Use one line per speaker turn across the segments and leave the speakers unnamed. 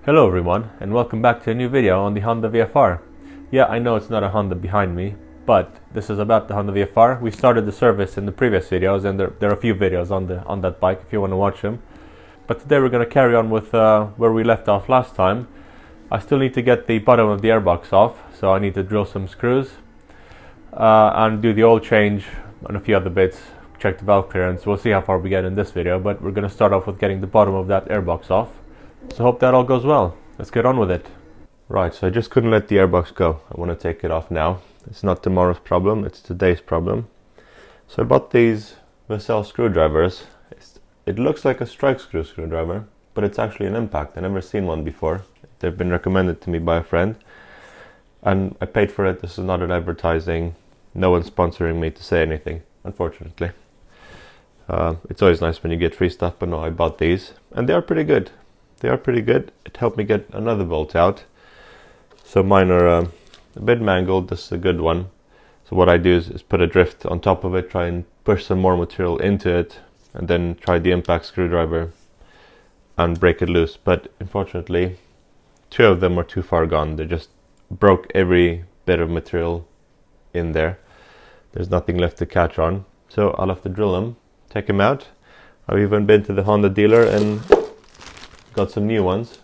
Hello everyone, and welcome back to a new video on the Honda VFR. Yeah, I know it's not a Honda behind me, but this is about the Honda VFR. We started the service in the previous videos, and there are a few videos on that bike if you want to watch them. But today we're going to carry on with where we left off last time. I still need to get the bottom of the airbox off, so I need to drill some screws and do the oil change and a few other bits, check the valve clearance. We'll see how far we get in this video, but we're going to start off with getting the bottom of that airbox off. So hope that all goes well. Let's get on with it. Right, so I just couldn't let the airbox go. I want to take it off now. It's not tomorrow's problem, it's today's problem. So I bought these Vassell screwdrivers. It looks like a strike screwdriver, but it's actually an impact. I've never seen one before. They've been recommended to me by a friend, and I paid for it. This is not an advertising. No one's sponsoring me to say anything, unfortunately. It's always nice when you get free stuff, but no, I bought these, and they are pretty good. They are pretty good. It helped me get another bolt out. So mine are a bit mangled. This is a good one. So what I do is put a drift on top of it, try and push some more material into it, and then try the impact screwdriver and break it loose. But unfortunately, two of them are too far gone. They just broke every bit of material in there. There's nothing left to catch on. So I'll have to drill them, take them out. I've even been to the Honda dealer and got some new ones,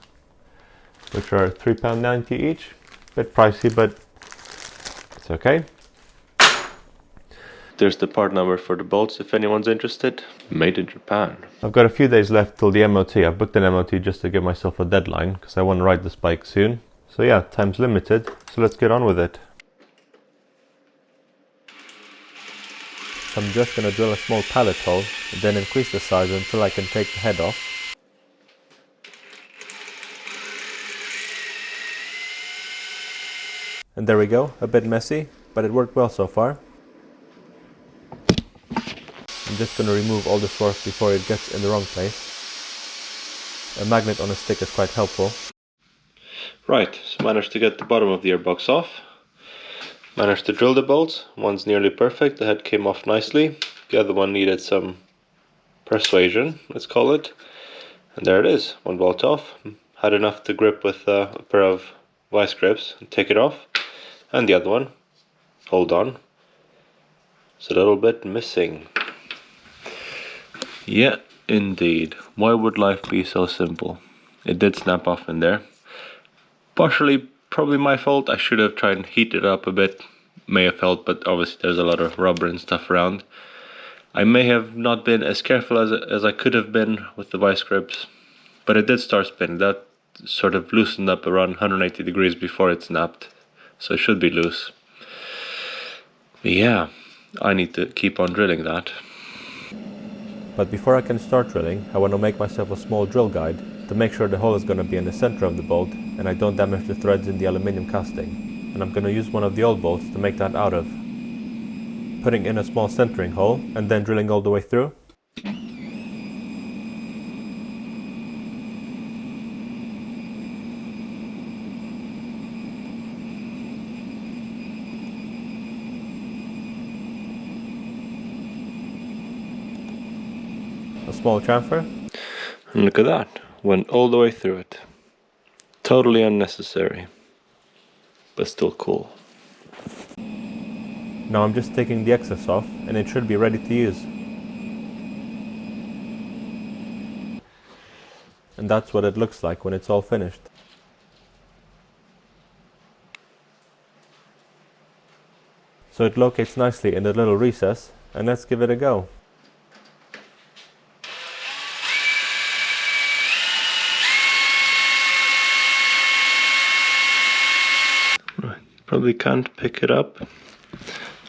which are £3.90 each. Bit pricey, but it's okay. There's the part number for the bolts if anyone's interested. Made in Japan. I've got a few days left till the MOT. I've booked an MOT just to give myself a deadline because I want to ride this bike soon. So yeah, time's limited, so let's get on with it. So I'm just going to drill a small pallet hole and then increase the size until I can take the head off. And there we go, a bit messy, but it worked well so far. I'm just going to remove all the swarf before it gets in the wrong place. A magnet on a stick is quite helpful. Right, so managed to get the bottom of the airbox off. Managed to drill the bolts. One's nearly perfect, the head came off nicely. The other one needed some persuasion, let's call it. And there it is, one bolt off. Had enough to grip with a pair of vice grips and take it off. And the other one, hold on, it's a little bit missing. Yeah, indeed. Why would life be so simple? It did snap off in there. Partially probably my fault. I should have tried and heat it up a bit. May have helped, but obviously there's a lot of rubber and stuff around. I may have not been as careful as I could have been with the vice grips, but it did start spinning. That sort of loosened up around 180 degrees before it snapped. So it should be loose. But yeah, I need to keep on drilling that. But before I can start drilling, I want to make myself a small drill guide to make sure the hole is going to be in the center of the bolt and I don't damage the threads in the aluminium casting. And I'm going to use one of the old bolts to make that out of. Putting in a small centering hole and then drilling all the way through. A small chamfer. And look at that, went all the way through it. Totally unnecessary, but still cool. Now I'm just taking the excess off and it should be ready to use. And that's what it looks like when it's all finished. So it locates nicely in the little recess, and let's give it a go. Probably can't pick it up,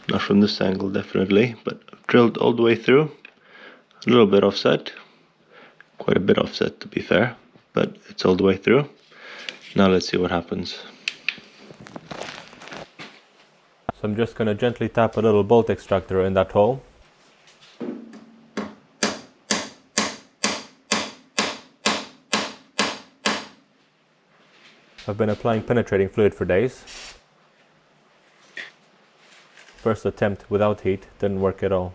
not from this angle definitely, but I've drilled all the way through, a little bit offset, quite a bit offset to be fair, but it's all the way through. Now let's see what happens. So I'm just going to gently tap a little bolt extractor in that hole. I've been applying penetrating fluid for days. First attempt without heat didn't work at all.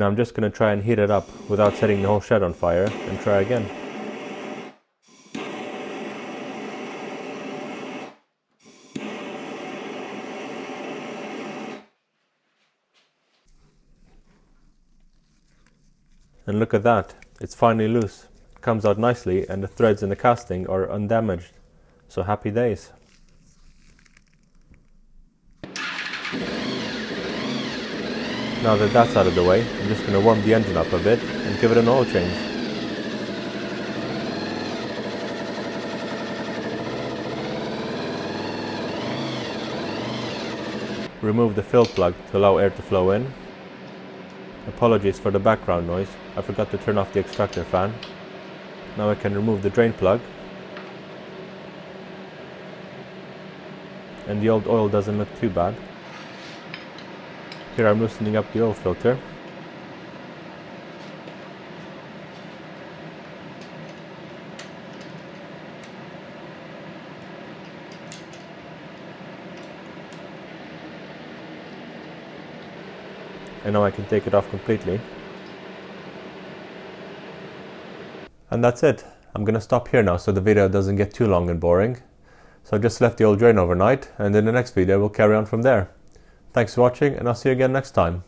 Now I'm just going to try and heat it up without setting the whole shed on fire and try again. And look at that, it's finally loose. It comes out nicely and the threads in the casting are undamaged. So happy days. Now that that's out of the way, I'm just going to warm the engine up a bit and give it an oil change. Remove the fill plug to allow air to flow in. Apologies for the background noise, I forgot to turn off the extractor fan. Now I can remove the drain plug. And the old oil doesn't look too bad. Here I'm loosening up the oil filter. And now I can take it off completely. And that's it. I'm gonna stop here now so the video doesn't get too long and boring. So I just left the old drain overnight, and in the next video we'll carry on from there. Thanks for watching, and I'll see you again next time.